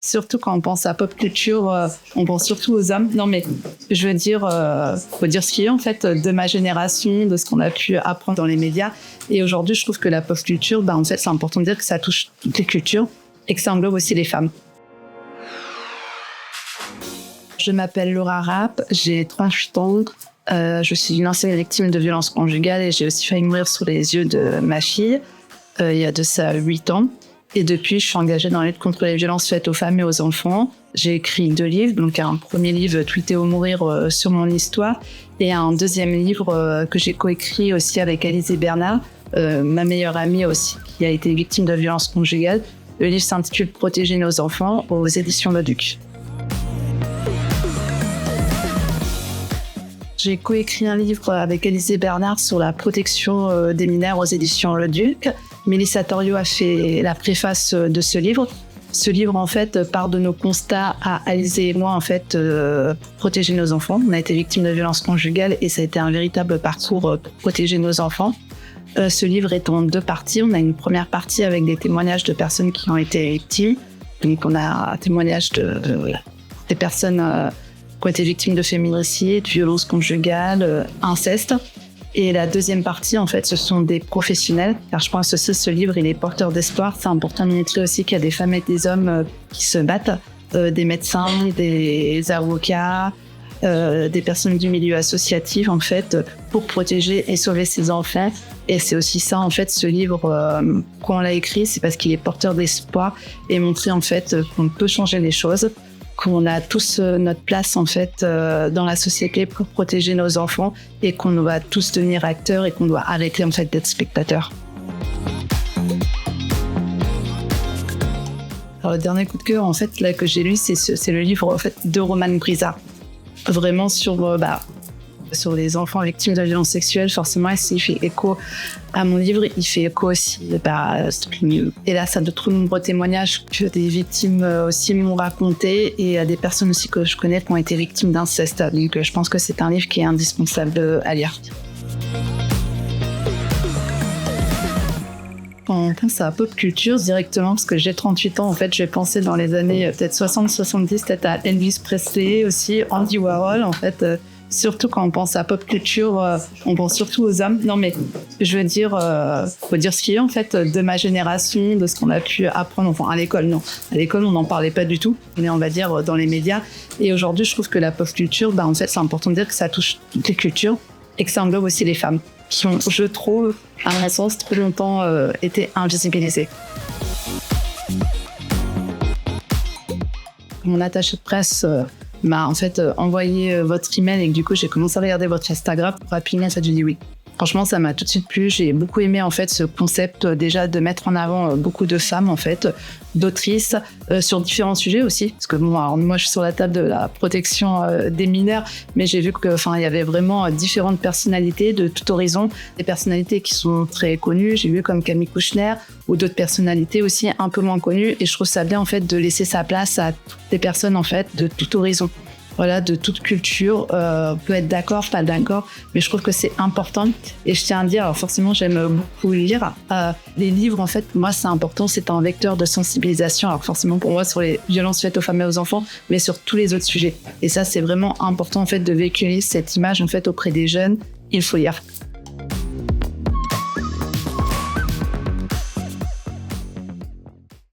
Surtout quand on pense à pop culture, on pense surtout aux hommes. Non, mais je veux dire, faut dire ce qu'il y a en fait de ma génération, de ce qu'on a pu apprendre dans les médias. Et aujourd'hui, je trouve que la pop culture, en fait, c'est important de dire que ça touche toutes les cultures et que ça englobe aussi les femmes. Je m'appelle Laura Rapp, j'ai 38 ans. Je suis une ancienne victime de violences conjugales et j'ai aussi failli mourir sous les yeux de ma fille il y a de ça 8 ans. Et depuis, je suis engagée dans la lutte contre les violences faites aux femmes et aux enfants. J'ai écrit 2 livres, donc un premier livre, Tweeter ou mourir, sur mon histoire, et un deuxième livre que j'ai coécrit aussi avec Alizée Bernard, ma meilleure amie aussi, qui a été victime de violences conjugales. Le livre s'intitule Protéger nos enfants aux éditions Le Duc. J'ai coécrit un livre avec Alizée Bernard sur la protection des mineurs aux éditions Le Duc. Mélissa Torio a fait la préface de ce livre. Ce livre, en fait, part de nos constats à Alizée et moi, en fait, pour protéger nos enfants. On a été victimes de violences conjugales et ça a été un véritable parcours pour protéger nos enfants. Ce livre est en 2 parties. On a une première partie avec des témoignages de personnes qui ont été victimes. Donc, on a un témoignage des personnes qui ont été victimes de féminicide, de violences conjugales, inceste. Et la deuxième partie, en fait, ce sont des professionnels. Car je pense que ce livre, il est porteur d'espoir. C'est important de montrer aussi qu'il y a des femmes et des hommes qui se battent, des médecins, des avocats, des personnes du milieu associatif, en fait, pour protéger et sauver ces enfants. Et c'est aussi ça, en fait, ce livre, quand on l'a écrit, c'est parce qu'il est porteur d'espoir et montrer, en fait, qu'on peut changer les choses, qu'on a tous notre place en fait dans la société pour protéger nos enfants et qu'on doit tous devenir acteurs et qu'on doit arrêter en fait d'être spectateurs. Alors, le dernier coup de cœur en fait là que j'ai lu, c'est le livre en fait de Romane Brizard, vraiment sur les enfants victimes de violences sexuelles. Forcément, il fait écho à mon livre, il fait écho aussi, hélas, à de trop nombreux témoignages que des victimes aussi m'ont raconté et à des personnes aussi que je connais qui ont été victimes d'inceste. Donc, je pense que c'est un livre qui est indispensable à lire. Quand on pense à pop culture directement, parce que j'ai 38 ans, en fait, je vais penser dans les années peut-être 60-70, peut-être à Elvis Presley aussi, Andy Warhol, en fait. Surtout quand on pense à pop culture, on pense surtout aux hommes. Non, mais je veux dire, faut dire ce qu'il y a en fait de ma génération, de ce qu'on a pu apprendre. Enfin, à l'école, non. À l'école, on n'en parlait pas du tout. Mais on va dire dans les médias. Et aujourd'hui, je trouve que la pop culture, en fait, c'est important de dire que ça touche toutes les cultures et que ça englobe aussi les femmes qui ont, je trouve, à mon sens, trop longtemps été invisibilisées. Mon attaché de presse m'a en fait envoyé votre email et que du coup j'ai commencé à regarder votre Instagram. Rapidement, ça j'ai dit oui. Franchement, ça m'a tout de suite plu. J'ai beaucoup aimé en fait ce concept déjà de mettre en avant beaucoup de femmes en fait, d'autrices sur différents sujets aussi. Parce que bon, alors, moi je suis sur la table de la protection des mineurs, mais j'ai vu que il y avait vraiment différentes personnalités de tout horizon, des personnalités qui sont très connues. J'ai vu comme Camille Kouchner ou d'autres personnalités aussi un peu moins connues. Et je trouve ça bien en fait de laisser sa place à toutes les personnes en fait de tout horizon. Voilà, de toute culture, on peut être d'accord, pas d'accord, mais je trouve que c'est important. Et je tiens à dire, alors forcément, j'aime beaucoup lire. Les livres, en fait, pour moi, c'est important, c'est un vecteur de sensibilisation. Alors forcément, pour moi, sur les violences faites aux femmes et aux enfants, mais sur tous les autres sujets. Et ça, c'est vraiment important, en fait, de véhiculer cette image, en fait, auprès des jeunes. Il faut lire.